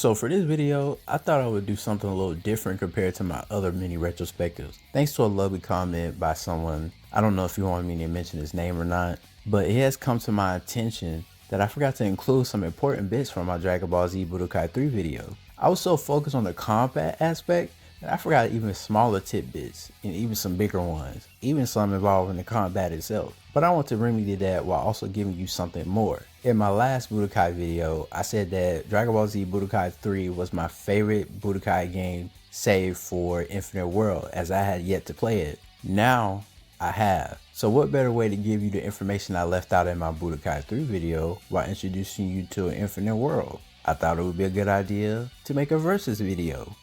So for this video, I thought I would do something a little different compared to my other mini retrospectives. Thanks to a lovely comment by someone, I don't know if you want me to mention his name or not, but it has come to my attention that I forgot to include some important bits from my Dragon Ball Z Budokai 3 video. I was so focused on the combat aspect that I forgot even smaller tidbits and even some bigger ones, even some involving the combat itself. But I want to remedy that while also giving you something more. In my last Budokai video, I said that Dragon Ball Z Budokai 3 was my favorite Budokai game save for Infinite World, as I had yet to play it. Now I have. So what better way to give you the information I left out in my Budokai 3 video while introducing you to an Infinite World? I thought it would be a good idea to make a versus video.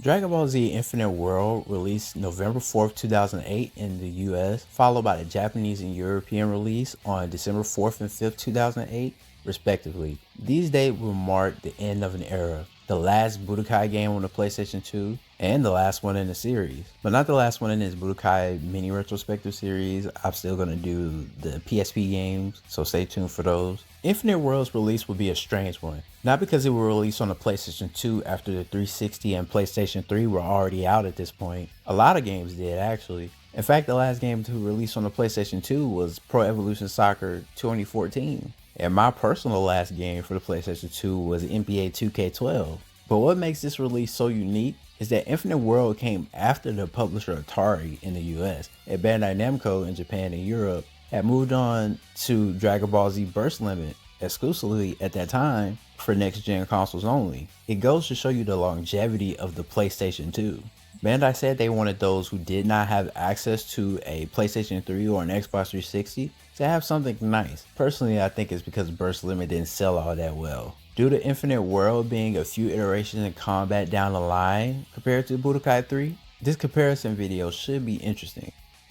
Dragon Ball Z Infinite World released November 4th, 2008 in the US, followed by the Japanese and European release on December 4th and 5th, 2008, respectively. These dates will mark the end of an era, the last Budokai game on the PlayStation 2, and the last one in the series. But not the last one in this Budokai Mini-Retrospective series. I'm still going to do the PSP games, so stay tuned for those. Infinite World's release will be a strange one. Not because it will release on the PlayStation 2 after the 360 and PlayStation 3 were already out at this point. A lot of games did, actually. In fact, the last game to release on the PlayStation 2 was Pro Evolution Soccer 2014. And my personal last game for the PlayStation 2 was NBA 2K12. But what makes this release so unique is that Infinite World came after the publisher Atari in the US, and Bandai Namco in Japan and Europe had moved on to Dragon Ball Z Burst Limit exclusively at that time for next-gen consoles only. It goes to show you the longevity of the PlayStation 2. Bandai said they wanted those who did not have access to a PlayStation 3 or an Xbox 360 to have something nice. Personally, I think it's because Burst Limit didn't sell all that well. Due to Infinite World being a few iterations in combat down the line compared to Budokai 3, this comparison video should be interesting.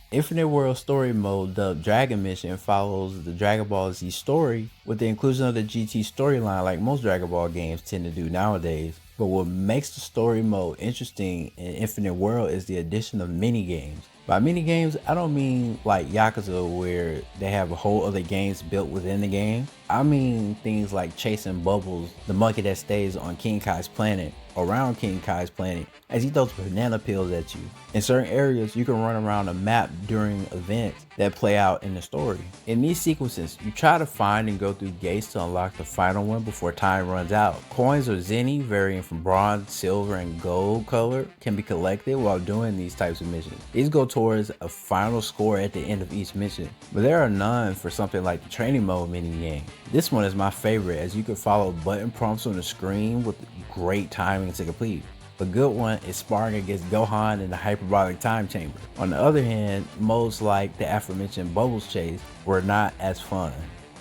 Infinite World Story Mode, dubbed Dragon Mission, follows the Dragon Ball Z story with the inclusion of the GT storyline like most Dragon Ball games tend to do nowadays. But what makes the story mode interesting in Infinite World is the addition of mini-games. By mini-games, I don't mean like Yakuza where they have a whole other games built within the game. I mean things like chasing Bubbles, the monkey that stays on King Kai's planet, around King Kai's planet, as he throws banana peels at you. In certain areas, you can run around a map during events that play out in the story. In these sequences, you try to find and go through gates to unlock the final one before time runs out. Coins or zenny, varying from bronze, silver, and gold color, can be collected while doing these types of missions. These go towards a final score at the end of each mission, but there are none for something like the training mode mini-game. This one is my favorite, as you can follow button prompts on the screen with great timing to complete. A good one is sparring against Gohan in the hyperbolic time chamber. On the other hand, modes like the aforementioned Bubbles Chase were not as fun,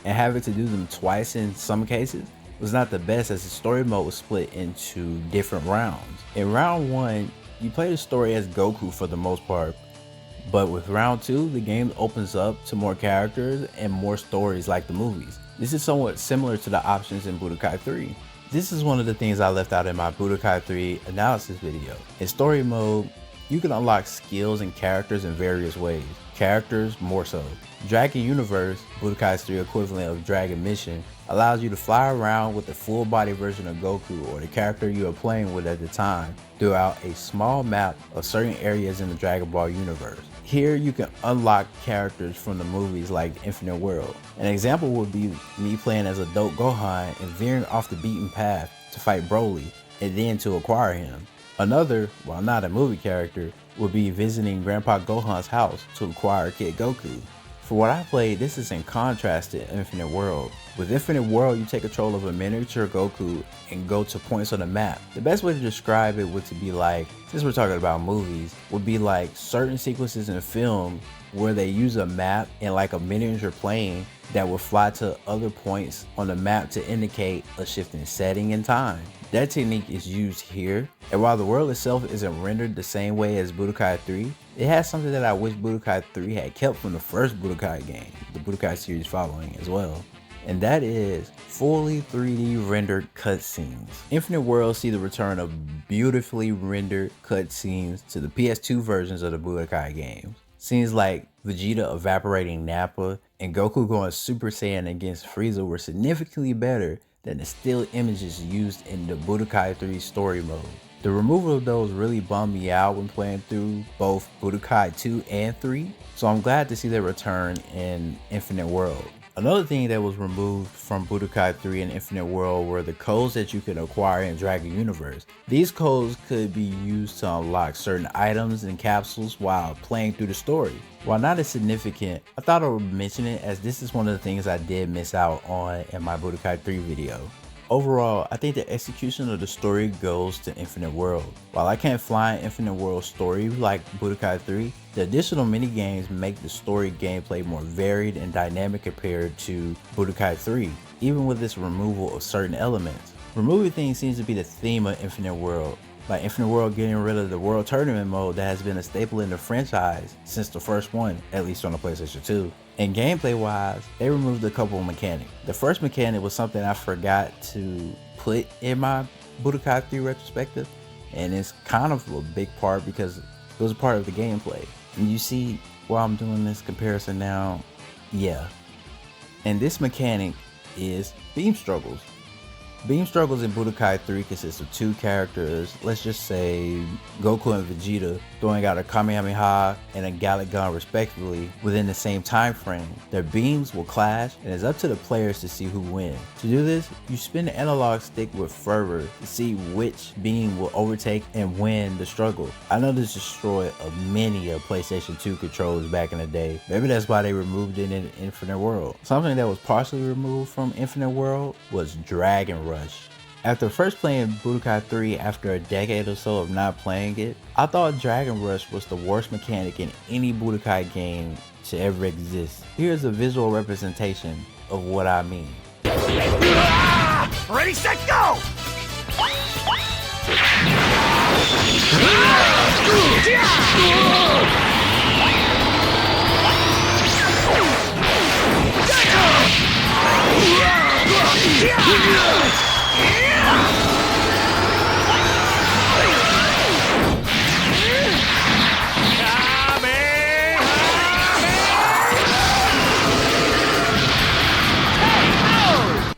and having to do them twice in some cases was not the best, as the story mode was split into different rounds. In round 1, you play the story as Goku for the most part, but with round 2, the game opens up to more characters and more stories like the movies. This is somewhat similar to the options in Budokai 3. This is one of the things I left out in my Budokai 3 analysis video. In story mode, you can unlock skills and characters in various ways. Characters more so. Dragon Universe, Budokai's 3 equivalent of Dragon Mission, allows you to fly around with the full body version of Goku or the character you are playing with at the time throughout a small map of certain areas in the Dragon Ball universe. Here you can unlock characters from the movies like Infinite World. An example would be me playing as adult Gohan and veering off the beaten path to fight Broly and then to acquire him. Another, while not a movie character, would be visiting Grandpa Gohan's house to acquire Kid Goku. For what I played, this is in contrast to Infinite World. With Infinite World, you take control of a miniature Goku and go to points on the map. The best way to describe it would to be like, since we're talking about movies, would be like certain sequences in film where they use a map and like a miniature plane that will fly to other points on the map to indicate a shift in setting and time. That technique is used here, and while the world itself isn't rendered the same way as Budokai 3, it has something that I wish Budokai 3 had kept from the first Budokai game, the Budokai series following as well. And that is fully 3D rendered cutscenes. Infinite World see the return of beautifully rendered cutscenes to the PS2 versions of the Budokai games. Scenes like Vegeta evaporating Nappa and Goku going Super Saiyan against Frieza were significantly better than the still images used in the Budokai 3 story mode. The removal of those really bummed me out when playing through both Budokai 2 and 3, so I'm glad to see their return in Infinite World. Another thing that was removed from Budokai 3 and Infinite World were the codes that you could acquire in Dragon Universe. These codes could be used to unlock certain items and capsules while playing through the story. While not as significant, I thought I would mention it as this is one of the things I did miss out on in my Budokai 3 video. Overall, I think the execution of the story goes to Infinite World. While I can't fly in Infinite World's story like Budokai 3, the additional mini-games make the story gameplay more varied and dynamic compared to Budokai 3, even with this removal of certain elements. Removing things seems to be the theme of Infinite World, like Infinite World getting rid of the World Tournament mode that has been a staple in the franchise since the first one, at least on the PlayStation 2. And gameplay wise, they removed a couple of mechanics. The first mechanic was something I forgot to put in my Budokai 3 retrospective, and it's kind of a big part because it was a part of the gameplay. And you see why I'm doing this comparison now? Yeah. And this mechanic is beam struggles. Beam struggles in Budokai 3 consist of two characters, let's just say Goku and Vegeta, throwing out a Kamehameha and a Gallic Gun respectively within the same time frame. Their beams will clash and it's up to the players to see who wins. To do this, you spin the analog stick with fervor to see which beam will overtake and win the struggle. I know this destroyed many of PlayStation 2 controllers back in the day. Maybe that's why they removed it in Infinite World. Something that was partially removed from Infinite World was Dragon Rush. After first playing Budokai 3 after a decade or so of not playing it, I thought Dragon Rush was the worst mechanic in any Budokai game to ever exist. Here's a visual representation of what I mean. Ready, set, go!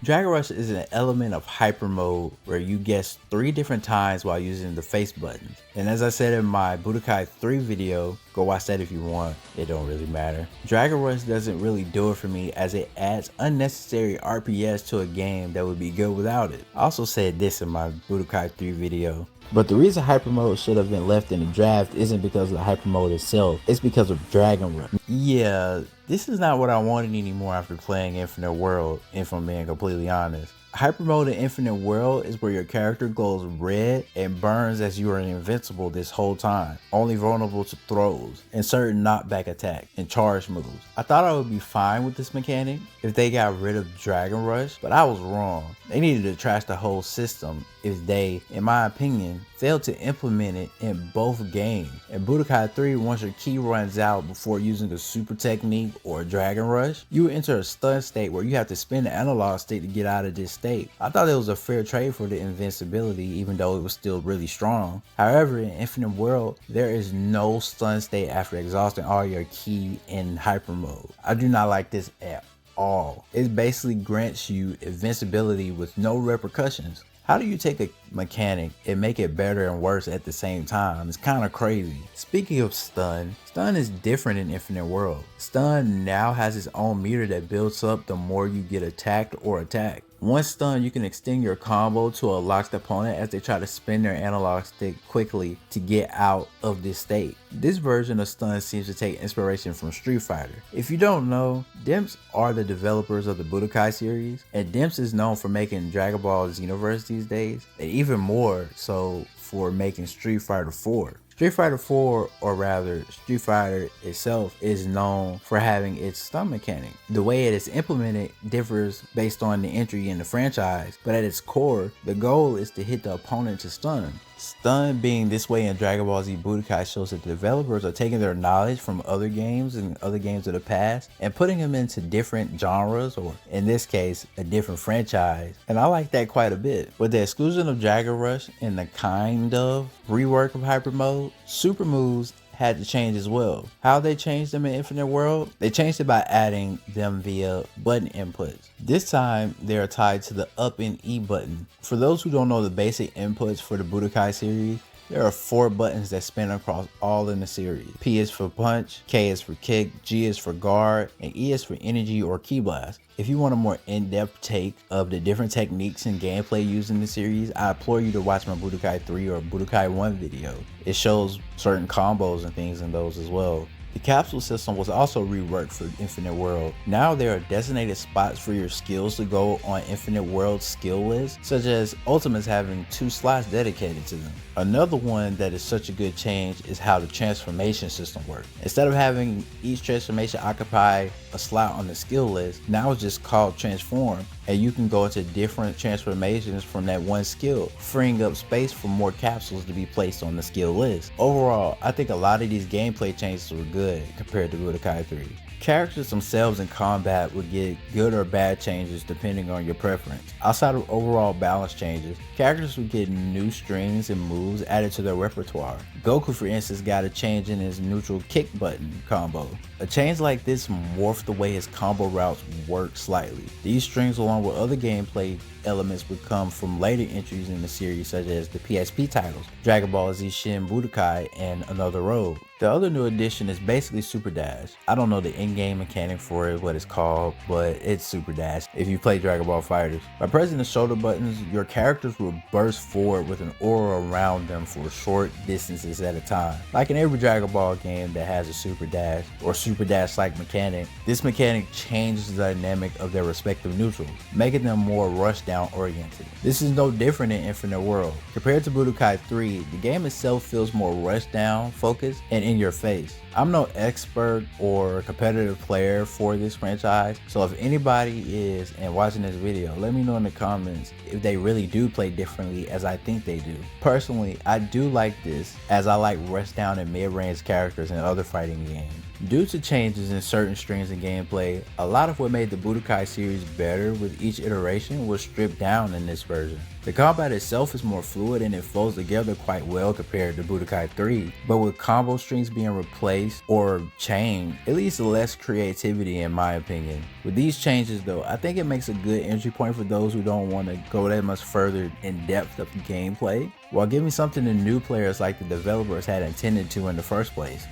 Dragon Rush is an element of hyper mode where you guess 3 different times while using the face buttons. And as I said in my Budokai 3 video, go watch that if you want, it don't really matter. Dragon Rush doesn't really do it for me as it adds unnecessary RPS to a game that would be good without it. I also said this in my Budokai 3 video. But the reason hyper mode should have been left in the draft isn't because of the hyper mode itself, it's because of Dragon Rush. Yeah, this is not what I wanted anymore after playing Infinite World, if I'm being completely honest. Hyper mode in Infinite World is where your character glows red and burns as you are invincible this whole time, only vulnerable to throws and certain knockback attacks and charge moves. I thought I would be fine with this mechanic if they got rid of Dragon Rush, but I was wrong. They needed to trash the whole system if they, in my opinion, failed to implement it in both games. In Budokai 3, once your ki runs out before using a super technique or a Dragon Rush, you enter a stun state where you have to spin the analog stick to get out of this state. I thought it was a fair trade for the invincibility even though it was still really strong. However, in Infinite World, there is no stun state after exhausting all your ki in hyper mode. I do not like this at all. It basically grants you invincibility with no repercussions. How do you take a mechanic and make it better and worse at the same time? It's kind of crazy. Speaking of stun is different in Infinite World. Stun now has its own meter that builds up the more you get attacked or attacked. Once stunned, you can extend your combo to a locked opponent as they try to spin their analog stick quickly to get out of this state. This version of stun seems to take inspiration from Street Fighter. If you don't know, Dimps are the developers of the Budokai series, and Dimps is known for making Dragon Ball Xenoverse these days, and even more so for making Street Fighter 4. Street Fighter 4, or rather Street Fighter itself, is known for having its stun mechanic. The way it is implemented differs based on the entry in the franchise, but at its core, the goal is to hit the opponent to stun. Stun being this way in Dragon Ball Z Budokai shows that the developers are taking their knowledge from other games and other games of the past and putting them into different genres, or in this case, a different franchise. And I like that quite a bit. With the exclusion of Dragon Rush and the kind of rework of hyper mode, super moves had to change as well. How they changed them in Infinite World? They changed it by adding them via button inputs. This time, they are tied to the up and E button. For those who don't know the basic inputs for the Budokai series, there are 4 buttons that span across all in the series. P is for punch, K is for kick, G is for guard, and E is for energy or ki blast. If you want a more in-depth take of the different techniques and gameplay used in the series, I implore you to watch my Budokai 3 or Budokai 1 video. It shows certain combos and things in those as well. The capsule system was also reworked for Infinite World. Now there are designated spots for your skills to go on Infinite World's skill list, such as ultimates having 2 slots dedicated to them. Another one that is such a good change is how the transformation system works. Instead of having each transformation occupy a slot on the skill list, now it's just called transform, and you can go into different transformations from that one skill, freeing up space for more capsules to be placed on the skill list. Overall, I think a lot of these gameplay changes were good compared to Budokai 3. Characters themselves in combat would get good or bad changes depending on your preference. Outside of overall balance changes, characters would get new strings and moves added to their repertoire. Goku, for instance, got a change in his neutral kick button combo. A change like this morphed the way his combo routes work slightly. These strings, along with other gameplay elements, would come from later entries in the series, such as the PSP titles, Dragon Ball Z Shin Budokai, and Another Road. The other new addition is basically Super Dash. I don't know the in-game mechanic for it, what it's called, but it's Super Dash if you play Dragon Ball FighterZ. By pressing the shoulder buttons, your characters will burst forward with an aura around them for short distances at a time. Like in every Dragon Ball game that has a Super Dash or Super Dash-like mechanic, this mechanic changes the dynamic of their respective neutrals, making them more rushdown oriented. This is no different in Infinite World. Compared to Budokai 3, the game itself feels more rushdown focused and in your face. I'm no expert or competitive player for this franchise, so if anybody is and watching this video, let me know in the comments if they really do play differently as I think they do. Personally, I do like this, as I like rushdown and mid-range characters in other fighting games. Due to changes in certain strings and gameplay, a lot of what made the Budokai series better with each iteration was stripped down in this version. The combat itself is more fluid and it flows together quite well compared to Budokai 3, but with combo strings being replaced or changed, it leads to less creativity in my opinion. With these changes though, I think it makes a good entry point for those who don't want to go that much further in depth of the gameplay, while giving something to new players like the developers had intended to in the first place.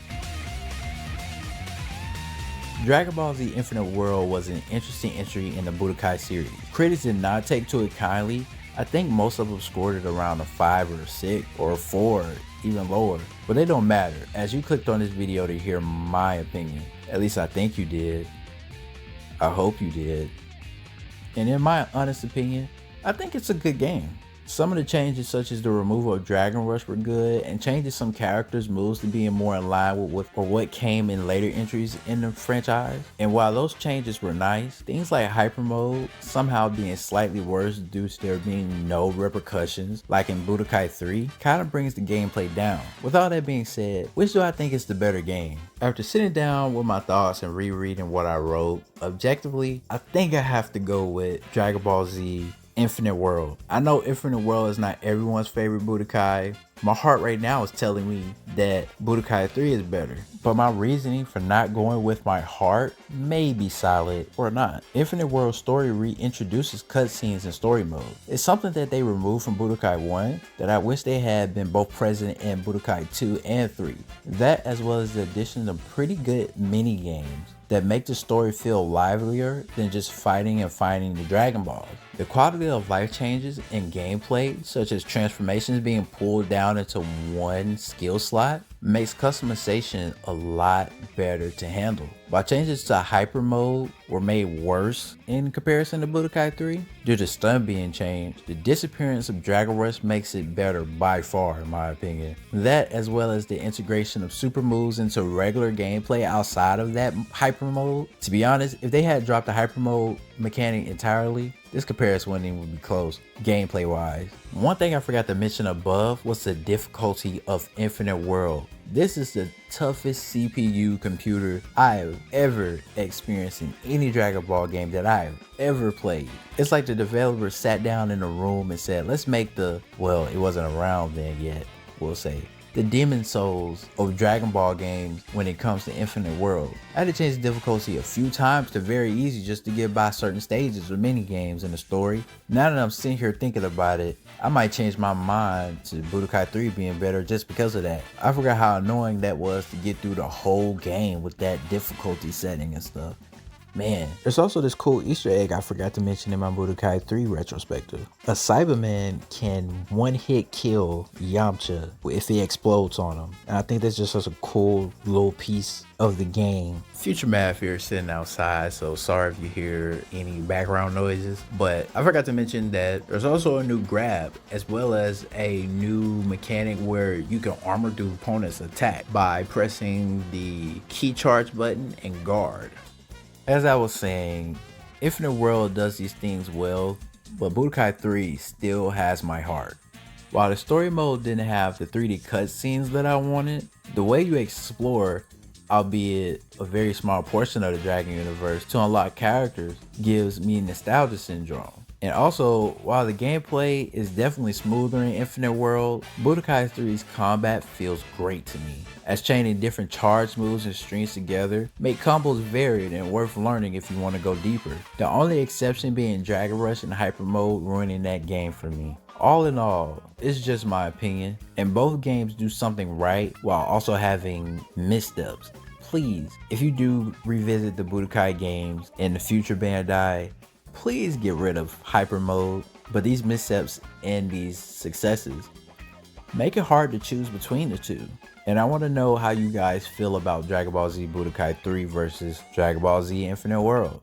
Dragon Ball Z Infinite World was an interesting entry in the Budokai series. Critics did not take to it kindly. I think most of them scored it around a 5 or a 6 or a 4, even lower. But they don't matter, as you clicked on this video to hear my opinion. At least I think you did. I hope you did. And in my honest opinion, I think it's a good game. Some of the changes, such as the removal of Dragon Rush, were good, and changes some characters' moves to being more in line with what came in later entries in the franchise. And while those changes were nice, things like Hyper Mode somehow being slightly worse due to there being no repercussions, like in Budokai 3, kind of brings the gameplay down. With all that being said, which do I think is the better game? After sitting down with my thoughts and rereading what I wrote, objectively, I think I have to go with Dragon Ball Z Infinite World. I know Infinite World is not everyone's favorite Budokai. My heart right now is telling me that Budokai 3 is better, but my reasoning for not going with my heart may be solid or not. Infinite World's story reintroduces cutscenes and story mode. It's something that they removed from Budokai 1 that I wish they had been both present in Budokai 2 and 3. That, as well as the addition of pretty good mini games that make the story feel livelier than just fighting and finding the Dragon Balls. The quality of life changes in gameplay, such as transformations being pulled down into one skill slot, makes customization a lot better to handle. While changes to Hyper Mode were made worse in comparison to Budokai 3, due to stun being changed, the disappearance of Dragon Rush makes it better by far in my opinion. That, as well as the integration of super moves into regular gameplay outside of that Hyper Mode. To be honest, if they had dropped the Hyper Mode mechanic entirely, this comparison wouldn't even be close, gameplay wise. One thing I forgot to mention above was the difficulty of Infinite World. This is the toughest CPU computer I have ever experienced in any Dragon Ball game that I have ever played. It's like the developers sat down in a room and said, let's make well, it wasn't around then yet, we'll say, the demon souls of Dragon Ball games when it comes to Infinite World. I had to change the difficulty a few times to very easy just to get by certain stages or mini games in the story. Now that I'm sitting here thinking about it, I might change my mind to Budokai 3 being better just because of that. I forgot how annoying that was to get through the whole game with that difficulty setting and stuff. Man, there's also this cool Easter egg I forgot to mention in my Budokai 3 retrospective. A Cyberman can one-hit kill Yamcha if he explodes on him. And I think that's just such a cool little piece of the game. Future Math here sitting outside, so sorry if you hear any background noises. But I forgot to mention that there's also a new grab, as well as a new mechanic where you can armor through opponent's attack by pressing the key charge button and guard. As I was saying, Infinite World does these things well, but Budokai 3 still has my heart. While the story mode didn't have the 3D cutscenes that I wanted, the way you explore, albeit a very small portion of the Dragon universe, to unlock characters gives me nostalgia syndrome. And also, while the gameplay is definitely smoother in Infinite World, Budokai 3's combat feels great to me, as chaining different charge moves and strings together make combos varied and worth learning if you want to go deeper. The only exception being Dragon Rush and Hyper Mode ruining that game for me. All in all, it's just my opinion, and both games do something right while also having missteps. Please, if you do revisit the Budokai games in the future Bandai, please get rid of Hyper Mode, but these missteps and these successes make it hard to choose between the two. And I want to know how you guys feel about Dragon Ball Z Budokai 3 versus Dragon Ball Z Infinite World.